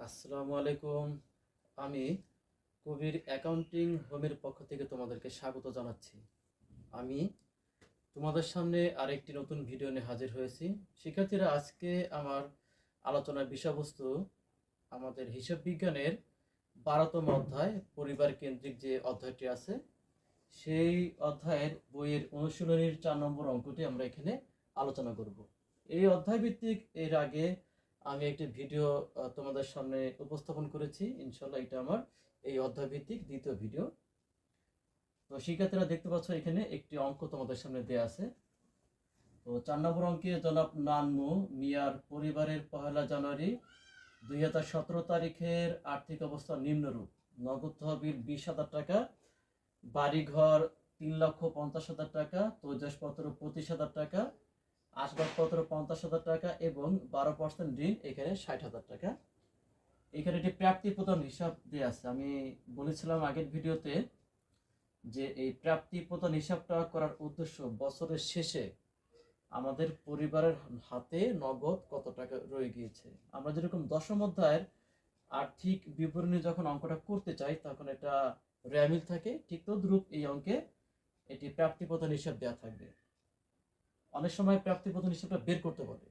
আসসালামু আলাইকুম। আমি কবির অ্যাকাউন্টিং হোমের পক্ষ থেকে তোমাদেরকে স্বাগত জানাচ্ছি। আমি তোমাদের সামনে আরেকটি নতুন ভিডিও নিয়ে হাজির হয়েছি। শিক্ষার্থীরা, আজকে আমার আলোচনার বিষয়বস্তু আমাদের হিসাব বিজ্ঞানের 12তম অধ্যায় পরিবার কেন্দ্রিক যে অধ্যায়টি আছে, সেই অধ্যায়ের বইয়ের অনুশীলনীর 4 নম্বর অঙ্কটি আমরা এখানে আলোচনা করব। এই অধ্যায় ভিত্তিক এর আগে আমি একটি ভিডিও তোমাদের সামনে উপস্থাপন করেছি। ইনশাল্লাহ এটা আমার এই অধ্যায় ভিত্তিক দ্বিতীয় ভিডিও। তো শিক্ষার্থীরা দেখতে পাচ্ছ এখানে একটি অঙ্ক তোমাদের সামনে দেয়া আছে। তো 4 নম্বর অঙ্কে জনাব নানমু মিয়ার পরিবারের 1 জানুয়ারি 2017 তারিখের আর্থিক অবস্থা নিম্নরূপ: নগদ তহবিল 20,000 টাকা, বাড়িঘর 3,50,000 টাকা, তৈজসপত্র 25,000 টাকা, আসবাবপত্র 50,000 টাকা এবং 12% ঋণ, এখানে 60,000 টাকা। এখানে একটি প্রাপ্তি প্রদান হিসাব দেওয়া আছে। আমি বলেছিলাম আগের ভিডিওতে যে এই প্রাপ্তি প্রদান হিসাবটা করার উদ্দেশ্য বছরের শেষে আমাদের পরিবারের হাতে নগদ কত টাকা রয়ে গিয়েছে। আমরা যেরকম দশম অধ্যায়ের আর্থিক বিবরণী যখন অঙ্কটা করতে চাই তখন এটা র্যামিল থাকে, ঠিক তদ্রূপ এই অঙ্কে এটি প্রাপ্তি প্রদান হিসাব দেওয়া থাকবে। অনেক সময় প্রাপ্তি প্রদান হিসাবটা বের করতে বলে।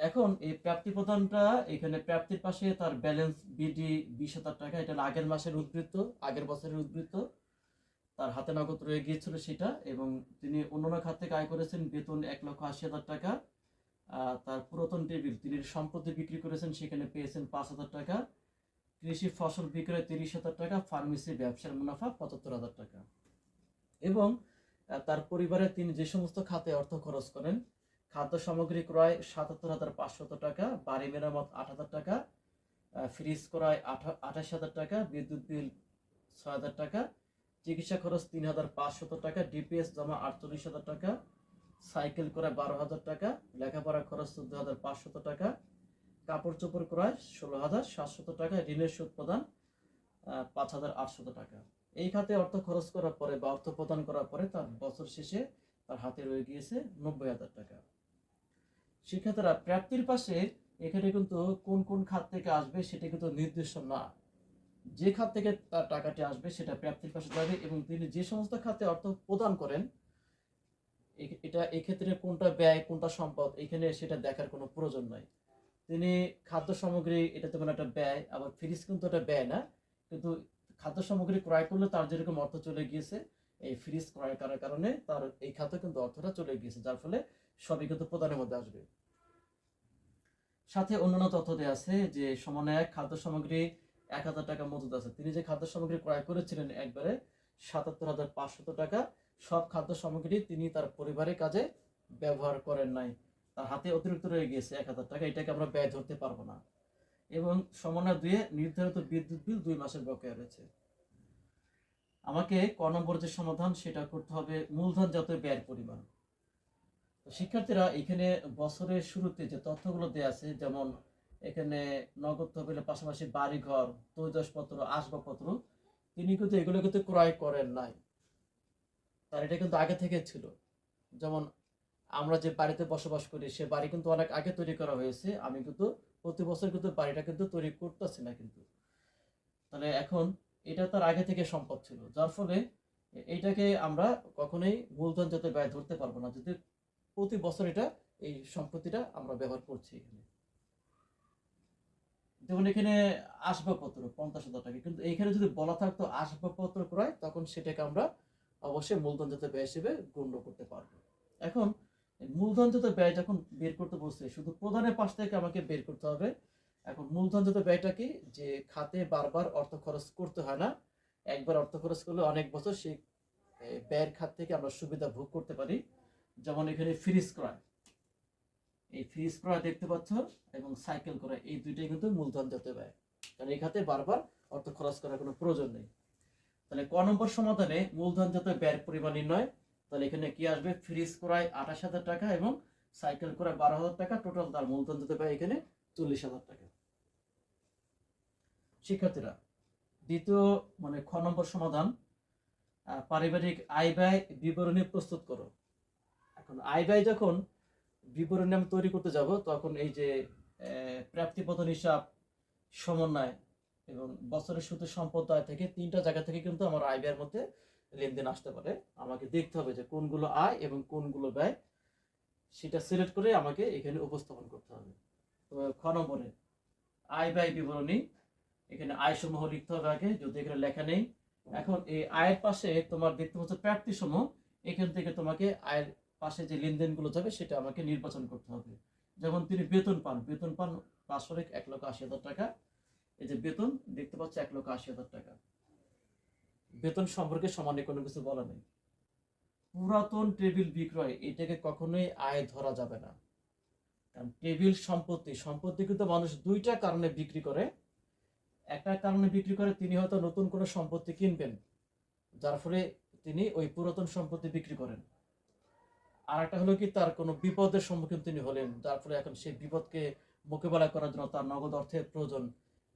এখন এই প্রাপ্তি প্রদানটা এখানে প্রাপ্তির পাশে তার ব্যালেন্স বিডি 20,000 টাকা, এটা আগের মাসের উদ্বৃত্ত, আগের বছরের উদ্বৃত্ত, তার হাতে নগদ রয়ে গিয়েছিল সেটা। এবং তিনি অন্যান্য খাত থেকে আয় করেছেন বেতন 1,80,000 টাকা। তার পুরাতন টেবিল তিনি সম্পত্তি বিক্রি করেছেন, সেখানে পেয়েছেন 5,000 টাকা। কৃষি ফসল বিক্রয় 30,000 টাকা, ফার্মেসি ব্যবসার মুনাফা 75,000 টাকা। এবং তার পরিবারে তিনি যে সমস্ত খাতে অর্থ খরচ করেন: খাদ্য সামগ্রী ক্রয় 77,500 টাকা, বাড়ি মেরামত 8,000 টাকা, ফ্রিজ ক্রয় 28,000 টাকা, বিদ্যুৎ বিল 6,000 টাকা, চিকিৎসা খরচ 3,500 টাকা, ডিপিএস জমা 48,000 টাকা, সাইকেল ক্রয় 12,000 টাকা, লেখাপড়া খরচ 14,500 টাকা, কাপড় চোপড় ক্রয় 16,700 টাকা, ঋণের সুদ প্রদান 5,800 টাকা। এই খাতে অর্থ খরচ করার পরে বা অর্থ প্রদান করার পরে তার বছর শেষে তার হাতে রয়ে গিয়েছে 90,000 টাকা। শিক্ষার্থীরা, প্রাপ্তির পাশে এখানে কিন্তু কোন কোন খাত থেকে আসবে সেটা কিন্তু নির্দিষ্ট না। যে খাত থেকে তার টাকাটি আসবে সেটা প্রাপ্তির পাশে যাবে, এবং তিনি যে সমস্ত খাতে অর্থ প্রদান করেন এটা এক্ষেত্রে কোনটা ব্যয় কোনটা সম্পদ এখানে সেটা দেখার কোনো প্রয়োজন নাই। তিনি খাদ্য সামগ্রী, এটা তেমন একটা ব্যয়, আবার ফ্রিজ কিন্তু এটা ব্যয় না, কিন্তু খাদ্য সামগ্রী ক্রয় করলে তার যেরকম অর্থ চলে গিয়েছে, এই ফ্রিজ ক্রয় করার কারণে তার এই খাতে কিন্তু অর্থটা চলে গিয়েছে, যার ফলে সবই কিন্তু প্রদানের মধ্যে আসবে। সাথে অন্যান্য তথ্য দেওয়া আছে যে সমন্বয়ক খাদ্য সামগ্রী 1,000 টাকা মজুদ আছে। তিনি যে খাদ্য সামগ্রী ক্রয় করেছিলেন একবারে 77,500 টাকা, সব খাদ্য সামগ্রী তিনি তার পরিবারের কাজে ব্যবহার করেন নাই, তার হাতে অতিরিক্ত রয়ে গিয়েছে 1,000 টাকা, এটাকে আমরা ব্যয় ধরতে পারবো না। এবং সমন্বয় 2 নির্ধারিত বিদ্যুৎ বিল 2 মাসের বকেয়া রয়েছে। আমাকে ক নম্বর যে সমাধান সেটা করতে হবে মূলধনজাত ব্যয়ের পরিমাণ। শিক্ষার্থীরা, এখানে বছরের শুরুতে যে তথ্যগুলো দেওয়া আছে, যেমন এখানে নগদ তহবিলের পাশাপাশি বাড়িঘর, তৈজসপত্র, আসবাবপত্র, তিনি কিন্তু এগুলো কিন্তু ক্রয় করেন নাই, তার এটা কিন্তু আগে থেকে ছিল। যেমন আমরা যে বাড়িতে বসবাস করি সে বাড়ি কিন্তু অনেক আগে তৈরি করা হয়েছে, আমি কিন্তু প্রতি বছর কিন্তু বাড়িটা কিন্তু তৈরি করতেছি না কিন্তু। তাহলে এখন এটা তার আগে থেকে সম্পদ ছিল, যার ফলে এইটাকে আমরা কখনোই মূলধনজাত ব্যয় ধরতে পারবো না, যদি প্রতি বছর এটা এই সম্পত্তিটা আমরা ব্যবহার করছি এখানে। যেমন এখানে আসবাবপত্র 50,000 টাকা, কিন্তু এইখানে যদি বলা থাকতো আসবাবপত্র ক্রয়, তখন সেটাকে আমরা অবশ্যই মূলধনজাত ব্যয় হিসেবে গণ্য করতে পারবো। এখন মূলধনজাত ব্যয় যখন বের করতে বলছে, শুধু প্রধানের পাশ থেকে আমাকে বের করতে হবে। এখন মূলধনজাত ব্যয়টা কি? যে খাতে বারবার অর্থ খরচ করতে হয় না, একবার অর্থ খরচ করলে অনেক বছর সেই ব্যয়ের খাত থেকে আমরা সুবিধা ভোগ করতে পারি। যেমন এখানে ফ্রিজ ক্রয়, এই ফ্রিজ ক্রয় দেখতে পাচ্ছ, এবং সাইকেল ক্রয়, এই দুইটাই কিন্তু মূলধনজাত ব্যয়, কারণ এই খাতে বারবার অর্থ খরচ করার কোনো প্রয়োজন নেই। তাহলে ক নম্বর সমাধানে মূলধনজাত ব্যয়ের পরিমাণ নির্ণয়। তাহলে এখানে কি আসবে? ফ্রিজ ক্রয় 28,000 টাকা এবং সাইকেল ক্রয় 12,000 টাকা, টোটাল তার মূলধনজাত ব্যয় এখানে 40,000 টাকা। শিক্ষার্থীরা, দ্বিতীয় মানে খ নম্বর সমাধান, পারিবারিক আয় ব্যয় বিবরণী প্রস্তুত করো। এখন আয় ব্যয় যখন বিবরণী আমি তৈরি করতে যাব, তখন এই যে প্রাপ্তি প্রদান হিসাব, সমন্বয় এবং বছরের সুদের সম্পদ আয় থেকে 3টা জায়গা থেকে কিন্তু আমার আয় ব্যয়ের মধ্যে লেনদেন আসতে পারে। আমাকে দেখতে হবে যে কোনগুলো আয় এবং কোনগুলো ব্যয়, সেটা সিলেক্ট করে আমাকে এখানে উপস্থাপন করতে হবে। তো খ নম্বরে আয় ব্যয় বিবরণী, এখানে আয় সমূহ লিখতে হবে আগে, যদি এখানে লেখা নেই। এখন এই আয়ের পাশে তোমার দেখতে পাচ্ছ প্রাপ্তি সমূহ, এখান থেকে তোমাকে আয়ের পাশে যে লেনদেনগুলো যাবে সেটা আমাকে নির্বাচন করতে হবে। যেমন তিনি বেতন পান, বেতন পান বাৎসরিক 1,80,000 টাকা। এই যে বেতন দেখতে পাচ্ছ 1,80,000 টাকা। বেতন সম্পর্কে সমানে কোনো কিছু বলা নেই। পুরাতন টেবিল বিক্রয়, এটাকে কখনোই আয় ধরা যাবে না। কারণ টেবিল সম্পত্তি, সম্পত্তি কিন্তু মানুষ দুইটা কারণে বিক্রি করে। একটা কারণে বিক্রি করে, তিনি হয়তো নতুন কোনো সম্পত্তি কিনবেন, যার ফলে তিনি ওই পুরাতন সম্পত্তি বিক্রি করেন। আর একটা হলো কি, তার কোনো বিপদের সম্মুখীন তিনি হলেন, যার ফলে এখন সেই বিপদকে মোকাবেলা করার জন্য তার নগদ অর্থের প্রয়োজন।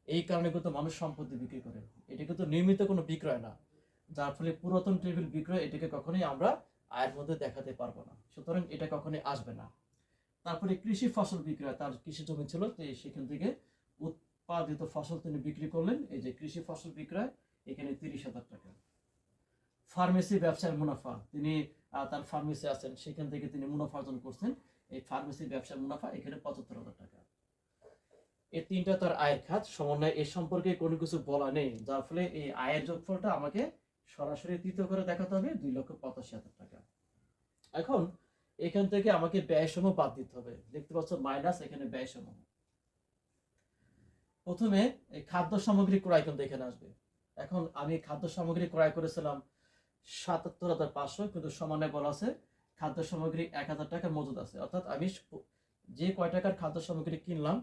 এই কারণে কিন্তু মানুষ সম্পত্তি বিক্রি করে। এটা কিন্তু নিয়মিত কোনো বিক্রয় না, যার ফলে পুরাতন টেবিল বিক্রয় এটাকে কখনোই আমরা আয়ের মধ্যে দেখাতে পারবো না, সুতরাং এটা কখনোই আসবে না। তারপরে কৃষি ফসল বিক্রয়, তার কৃষি জমি ছিল, সেখান থেকে উৎপাদিত ফসল তিনি বিক্রি করলেন, এই যে কৃষি ফসল বিক্রয়, এখানে 30,000 টাকা। ফার্মেসি ব্যবসার মুনাফা, তিনি তার ফার্মেসি আছেন, সেখান থেকে তিনি মুনাফা অর্জন করছেন, এই ফার্মেসি ব্যবসার মুনাফা এখানে 75,000 টাকা। এই 3টা তার আয়ের খাত। সমন্বয় এ সম্পর্কে কোনো কিছু বলা নেই, যার ফলে এই আয়ের যোগফলটা আমাকে সরাসরি তৃতীয় করে দেখাতে হবে 2,85,000 টাকা। এখন এখান থেকে আমাকে ব্যয় সমূহ বাদ দিতে হবে, দেখতে পাচ্ছ মাইনাস এখানে ব্যয় সমূহ। প্রথমে এই খাদ্য সামগ্রী ক্রয় কিন্তু এখানে আসবে। এখন আমি খাদ্য সামগ্রী ক্রয় করেছিলাম 77,500, কিন্তু সমানে বলা আছে খাদ্য সামগ্রী 1,000 টাকা মজুদ আছে, অর্থাৎ আমি যে কয় টাকার খাদ্য সামগ্রী কিনলাম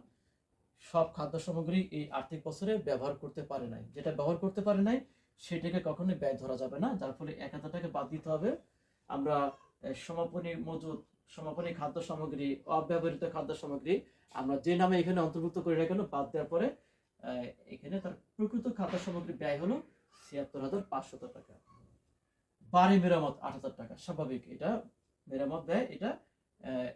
সব খাদ্য সামগ্রী এই আর্থিক বছরে ব্যবহার করতে পারে নাই। যেটা ব্যবহার করতে পারে নাই সেটাকে কখনোই ব্যয় ধরা যাবে না, যার ফলে 1,000 টাকা বাদ দিতে হবে। আমরা সমাপনী মজুদ, সমাপনী খাদ্য সামগ্রী, অব্যবহৃত খাদ্য সামগ্রী আমরা যে নামে এখানে অন্তর্ভুক্ত করি না কেন, বাদ দেওয়ার পরে এখানে তার প্রকৃত খাদ্য সামগ্রী ব্যয় হলো 76,500 টাকা। বাড়ি মেরামত 8,000 টাকা, স্বাভাবিক, এটা মেরামত ব্যয়,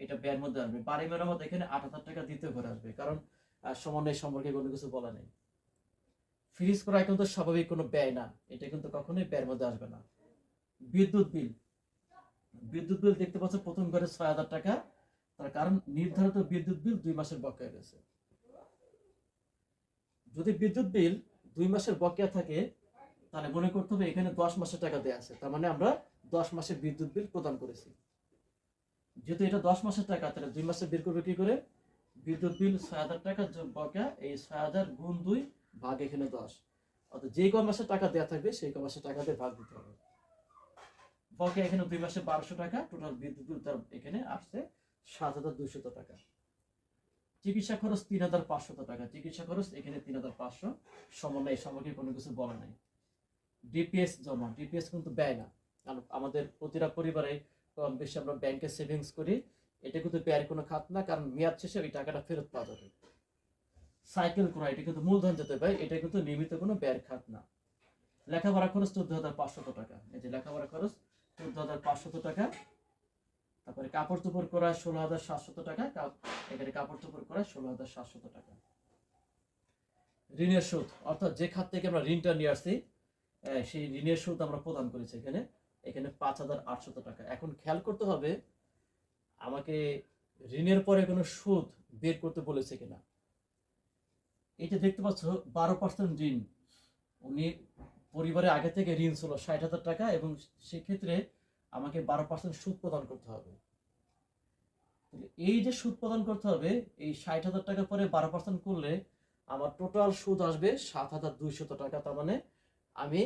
এটা ব্যয়ের মধ্যে আসবে। বাড়ি মেরামত এখানে 8,000 টাকা দিতে করে আসবে, কারণ সমন্বয় সম্পর্কে কোনো কিছু বলা নেই। ফ্রিজ ক্রয় কিন্তু স্বাভাবিক কোনো ব্যয় না, এটা কিন্তু কখনোই ব্যয়ের মধ্যে আসবে না। বিদ্যুৎ বিল, বিদ্যুৎ বিল দেখতে পাচ্ছ প্রথম ঘরে 6,000 টাকা, তার কারণ নির্ধারিত বিদ্যুৎ বিল 2 মাসের বকেয়া রয়েছে। যদি বিদ্যুৎ বিল 2 মাসের বকেয়া থাকে, তাহলে মনে করতে হবে এখানে 10 মাসের টাকা দেওয়া আছে, তার মানে আমরা 10 মাসের বিদ্যুৎ বিল প্রদান করেছি। যেহেতু এটা 10 মাসের টাকা, তাহলে 2 মাসে বের করবে কি করে? বিদ্যুৎ বিল 6,000 টাকা যোগ বকেয়া, এই 6,000 গুণ 2 ভাগ এখানে 10, অর্থাৎ যে কয় মাসের টাকা দেওয়া থাকবে সেই কয় মাসের টাকা দিয়ে ভাগ দিতে হবে। বকেয়া এখানে 2 মাসে 1200 টাকা, টোটাল বিদ্যুৎ বিল তার এখানে আসছে 7,200 টাকা। চিকিৎসা খরচ 3,500 টাকা, চিকিৎসা খরচ এখানে 3,500। সমন্বয় সম্পর্কে কোনো কিছু বলা নেই। ডিপিএস জমা, ডিপিএস কিন্তু ব্যয় না, কারণ আমাদের প্রতিটা পরিবারে কম বেশি আমরা ব্যাংকে সেভিংস করি, এটা কিন্তু ব্যয়ের কোনো খাত না, কারণ মেয়াদ শেষে ওই টাকাটা ফেরত পাওয়া যাবে। সাইকেল ক্রয়, এটা কিন্তু মূলধন যেতে পারে, এটা কিন্তু নিয়মিত কোনো ব্যয়ের খাত না। লেখাপড়া খরচ 14,500 টাকা, এই যে লেখাপড়া খরচ 14,500 টাকা। তারপরে কাপড় চোপড় করা 16,700 টাকা, এখানে কাপড় চোপড় করা 16,700 টাকা। ঋণের সুদ, অর্থাৎ যে খাত থেকে আমরা ঋণটা নিয়ে আসছি সেই ঋণের সুদ আমরা প্রদান করেছি এখানে, এখানে 5,800 টাকা। এখন খেয়াল করতে হবে আমাকে ঋণের পরে কোনো সুদ বের করতে বলেছে কিনা। এটা দেখতে পাচ্ছ 12% ঋণ, উনি পরিবারে আগে থেকে ঋণ ছিল 60,000 টাকা, এবং সেক্ষেত্রে আমাকে 12% সুদ প্রদান করতে হবে। এই যে সুদ প্রদান করতে হবে, এই 60,000 টাকা পরে 12% করলে আমার টোটাল সুদ আসবে 7,200 টাকা। তার মানে আমি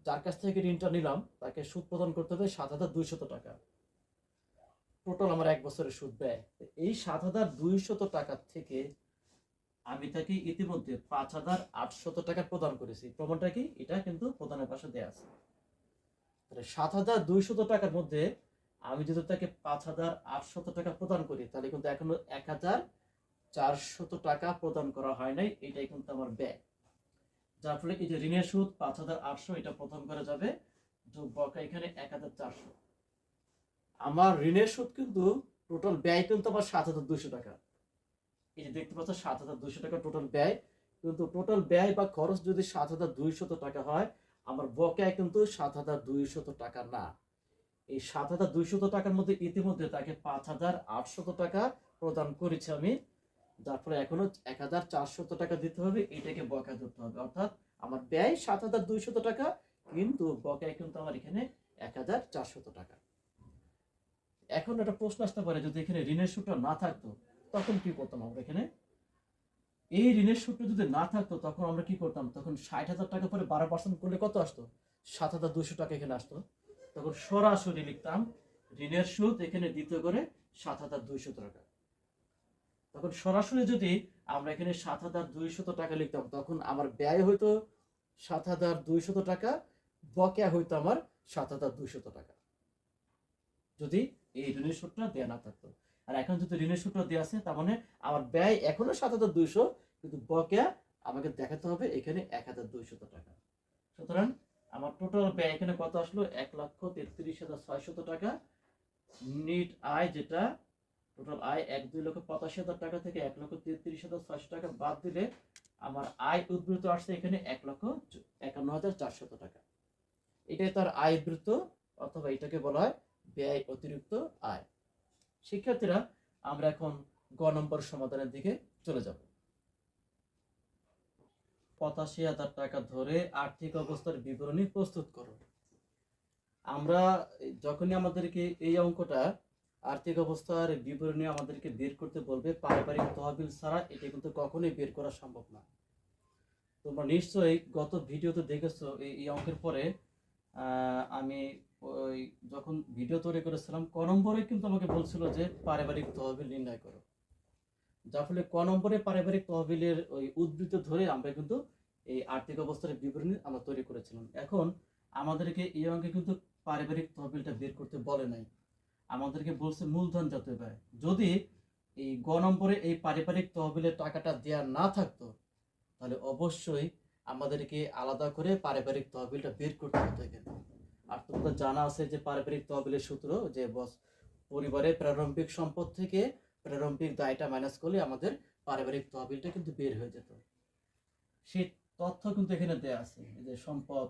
যার কাছ থেকে ঋণটা নিলাম তাকে সুদ প্রদান করতে হবে 7,200 টাকা। টোটাল আমার 1 বছরের সুদ ব্যয়। এই 7,200 টাকা থেকে আমি তাকে ইতিমধ্যে 5,800 টাকা প্রদান করেছি। প্রমাণটা কি? এটা কিন্তু প্রদানের পাশে দেয়া আছে। তাহলে 7,200 টাকার মধ্যে আমি যদি তাকে 5,800 টাকা প্রদান করি, তাহলে কিন্তু এখনো 1,400 টাকা প্রদান করা হয় নাই, এটাই কিন্তু আমার ব্যয়। যার ফলে এই যে ঋণের সুদ 5,800, এটা প্রথম করে যাবে, যোগ বকেয়া এখানে 1,400। আমার ঋণের সুদ কিন্তু টোটাল ব্যয় কিন্তু আমার 7,200 টাকা। এই যে দেখতে পাচ্ছ 7,200 টাকা টোটাল ব্যয়, কিন্তু টোটাল ব্যয় বা খরচ যদি ৭,২০০ টাকা হয়, আমার বকেয়া কিন্তু ৭,২০০ টাকা না। এই ৭,২০০ টাকার মধ্যে ইতিমধ্যে তাকে ৫,৮০০ টাকা প্রদান করেছি আমি, যার ফলে এখনো ১,৪০০ টাকা দিতে হবে, এটাকে বকেয়া ধরতে হবে। অর্থাৎ আমার ব্যয় ৭,২০০ টাকা, কিন্তু বকেয়া কিন্তু আমার এখানে ১,৪০০ টাকা। এখন একটা প্রশ্ন আসতে পারে, যদি এখানে ঋণের সুদটা না থাকতো তখন কি করতাম আমরা? এখানে এই ঋণের সুদটা যদি না থাকতো তখন আমরা কি করতাম? তখন ৬০,০০০ টাকা পরে ১২% করলে কত আসতো? ৭,২০০ টাকা এখানে আসতো। তখন সরাসরি লিখতাম ঋণের সুদ এখানে দ্বিতীয় করে ৭,২০০ টাকা। তখন সরাসরি যদি আমরা এখানে ৭,২০০ টাকা লিখতাম, তখন আমার ব্যয় হইতো ৭,২০০ টাকা, বকেয়া হইতো আমার ৭,২০০ টাকা, যদি এই ঋণের সুদটা দেয়া না থাকতো। আর এখন যদি ঋণের সুদটা দেয়া আছে, তার মানে আমার ব্যয় এখনো ৭,২০০, কিন্তু বকেয়া আমাকে দেখাতে হবে এখানে ১,২০০ টাকা। সুতরাং আমার টোটাল ব্যয় এখানে কত আসলো? ১,৩৩,৬০০ টাকা। নিট আয়, যেটা টোটাল আয় ১,২,৮৫,০০০ টাকা থেকে ১,৩৩,৬০০ টাকা বাদ দিলে আমার আয় উদ্বৃত্ত আসছে এখানে ১,৫১,৪০০ টাকা। এটাই তার আয় বৃত্ত, অথবা এটাকে বলা হয় ব্যয় অতিরিক্ত আয়। শিক্ষার্থীরা, আমরা এখন গ নম্বর সমাধানের দিকে চলে যাব। ৮৫,০০০ টাকা ধরে আর্থিক অবস্থার বিবরণী প্রস্তুত করো। আমরা যখনই আমাদেরকে এই অঙ্কটা আর্থিক অবস্থার বিবরণী আমাদেরকে বের করতে বলবে, পারিবারিক তহবিল ছাড়া এটা কিন্তু কখনোই বের করা সম্ভব না। তোমরা নিশ্চয়ই গত ভিডিওতে দেখেছো এই অঙ্কের পরে আমি ওই যখন ভিডিও তৈরি করেছিলাম, ক নম্বরে কিন্তু আমাকে বলছিল যে পারিবারিক তহবিল নির্ণয় করো, যার ফলে ক নম্বরে পারিবারিক তহবিলের ওই উদ্ধৃত ধরে আমরা কিন্তু এই আর্থিক অবস্থার বিবরণী আমরা তৈরি করেছিলাম। এখন আমাদেরকে এই অঙ্কে কিন্তু পারিবারিক তহবিলটা বের করতে বলে নাই, আমাদেরকে বলছে মূলধন জাতীয় ব্যয়। যদি এই গ নম্বরে এই পারিবারিক তহবিলের টাকাটা দেওয়া না থাকতো, তাহলে অবশ্যই আমাদেরকে আলাদা করে পারিবারিক তহবিলটা বের করতে হতো এখানে। আর তোমাদের জানা আছে যে পারিবারিক তহবিলের সূত্র, যে পরিবারের প্রারম্ভিক সম্পদ থেকে প্রারম্ভিক দায়টা মাইনাস করলে আমাদের পারিবারিক তহবিলটা কিন্তু বের হয়ে যেত। সেই তথ্য কিন্তু এখানে দেয়া আছে, এই যে সম্পদ,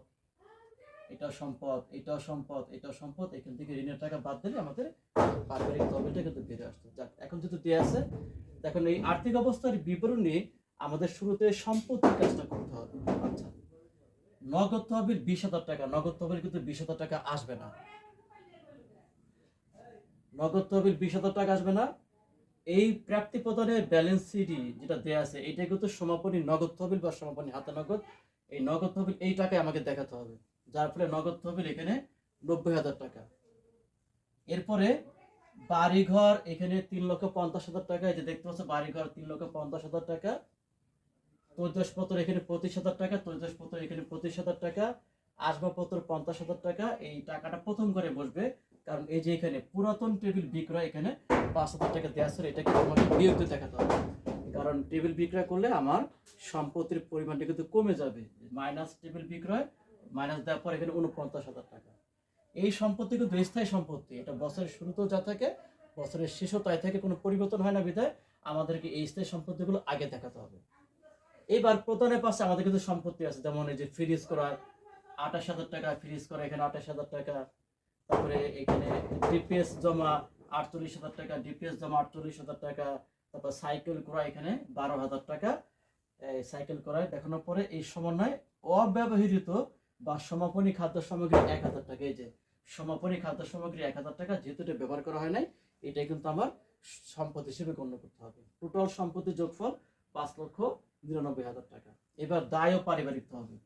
এটা সম্পদ, এটাও সম্পদ, এটাও সম্পদ, এখান থেকে ঋণের টাকা বাদ দিলে আমাদের পারিবারিক তহবিলটা কিন্তু বেড়ে আসতো। যাক, এখন যেহেতু দেয়া আছে, দেখুন এই আর্থিক অবস্থার বিবরণী আমাদের শুরুতে সম্পত্তির কাজটা করতে হবে। আচ্ছা, নগদ তহবিল ২০,০০০ টাকা, নগদ তহবিল কিন্তু ২০,০০০ টাকা আসবে না। নগদ তহবিল ২০,০০০ টাকা আসবে না। এই প্রাপ্তি প্রদানের ব্যালেন্স সিডি যেটা দেয়া আছে, এটা কিন্তু সমাপনী নগদ তহবিল বা সমাপনী হাতে নগদ, এই নগদ তহবিল এই টাকায় আমাকে দেখাতে হবে, যার ফলে নগদ তহবিল এখানে ৯০,০০০ টাকা। এরপরে বাড়িঘর এখানে ৩,৫০,০০০ টাকা, এই যে দেখতে পাচ্ছ বাড়িঘর ৩,৫০,০০০ টাকা। তৈজসপত্র এখানে ২৫,০০০ টাকা, তৈজসপত্র এখানে ২৫,০০০ টাকা। আসবাবপত্র ৫০,০০০ টাকা। এই টাকাটা প্রথম ঘরে বসবে, কারণ এই যে এখানে পুরাতন টেবিল বিক্রয় এখানে ৫,০০০ টাকা দেওয়া ছিল, এটাকে আমাকে বিয়োগ দিয়ে দেখাতে হবে, কারণ টেবিল বিক্রয় করলে আমার সম্পত্তির পরিমাণটা কিন্তু কমে যাবে। মাইনাস টেবিল বিক্রয়, মাইনাস দেওয়ার পর এখানে ৪৯,০০০ টাকা। এই সম্পত্তি কিন্তু স্থায়ী সম্পত্তি, এটা বছরের শুরুতেও যা থাকে বছরের শেষেও তাই থাকে, কোনো পরিবর্তন হয় না, বিধায় আমাদেরকে এই স্থায়ী সম্পত্তিগুলো আগে দেখাতে হবে। এবার প্রদানের পাশে আমাদের কিন্তু সম্পত্তি আছে, যেমন এই যে ফ্রিজ করা ২৮,০০০ টাকা, ফ্রিজ করা এখানে ২৮,০০০ টাকা। তারপরে এখানে ডিপিএস জমা ৪৮,০০০ টাকা, ডিপিএস জমা ৪৮,০০০ টাকা। তারপর সাইকেল করা এখানে ১২,০০০ টাকা। এই সাইকেল করায় দেখানোর পরে এই সমন্বয় অব্যবহৃত বা সমাপনী খাদ্য সামগ্রী ১,০০০ টাকা। এই যে সমাপনী খাদ্য সামগ্রী ১,০০০ টাকা, যেহেতু এটা ব্যবহার করা হয় নাই, এটাই কিন্তু আমার সম্পদ হিসেবে গণ্য করতে হবে। টোটাল সম্পত্তির যোগফল ৫,৯৯,০০০ টাকা। এবার দায় ও পারিবারিক তহবিল,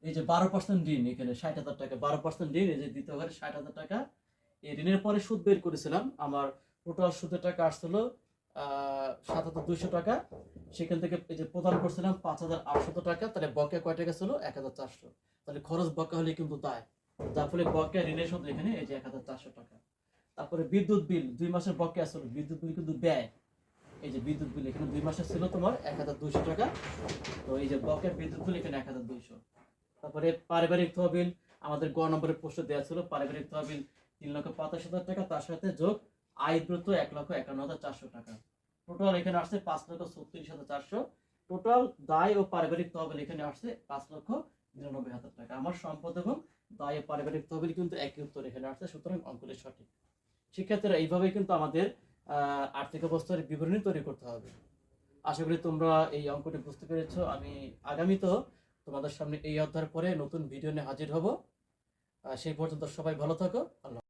এই যে ১২% ঋণ এখানে ৬০,০০০ টাকা, ১২% ঋণ, এই যে দ্বিতীয় ঘরে ৬০,০০০ টাকা। এই ঋণের পরে সুদ বের করেছিলাম, আমার টোটাল সুদের টাকা আসছিল ৭,২০০ টাকা। সেখান থেকে এই যে প্রদান করছিলাম ৫,৮০০ টাকা, তাহলে বকেয়া কয় টাকা ছিল? ১,৪০০। তাহলে খরচ বকেয়া হলে কিন্তু দায়, যার ফলে বকেয়া ঋণের সুদ এখানে এই যে ১,৪০০ টাকা। তারপরে বিদ্যুৎ বিল ২ মাসের বকেয়া ছিল, বিদ্যুৎ বিল কিন্তু ব্যয়, এই যে বিদ্যুৎ বিল এখানে ২ মাসের ছিল তোমার ১,২০০ টাকা। তো এই যে বকেয়া বিদ্যুৎ বিল এখানে ১,২০০। তারপরে পারিবারিক তহবিল আমাদের গ নম্বরের প্রশ্ন দেওয়া ছিল, পারিবারিক তহবিল ৩,৮৫,০০০ টাকা, তার সাথে যোগ আয় ব্রত ১,৫১,৪০০ টাকা। টোটাল এখানে আসছে ৫,৩৬,৪০০। টোটাল দায় ও পারিবারিক তহবিল এখানে আসছে 5,99,000 টাকা। আমার সম্পদ এবং দায় ও পারিবারিক তহবিল কিন্তু একই উত্তর এখানে আসছে, সুতরাং অঙ্কটি সঠিক। শিক্ষার্থীরা এইভাবেই কিন্তু আমাদের আর্থিক অবস্থার বিবরণী তৈরি করতে হবে। আশা করি তোমরা এই অঙ্কটি বুঝতে পেরেছো। আমি আগামীতেও তোমাদের সামনে এই অধ্যায়ের পরে নতুন ভিডিও নিয়ে হাজির হব। সেই পর্যন্ত সবাই ভালো থাকো। আল্লাহ।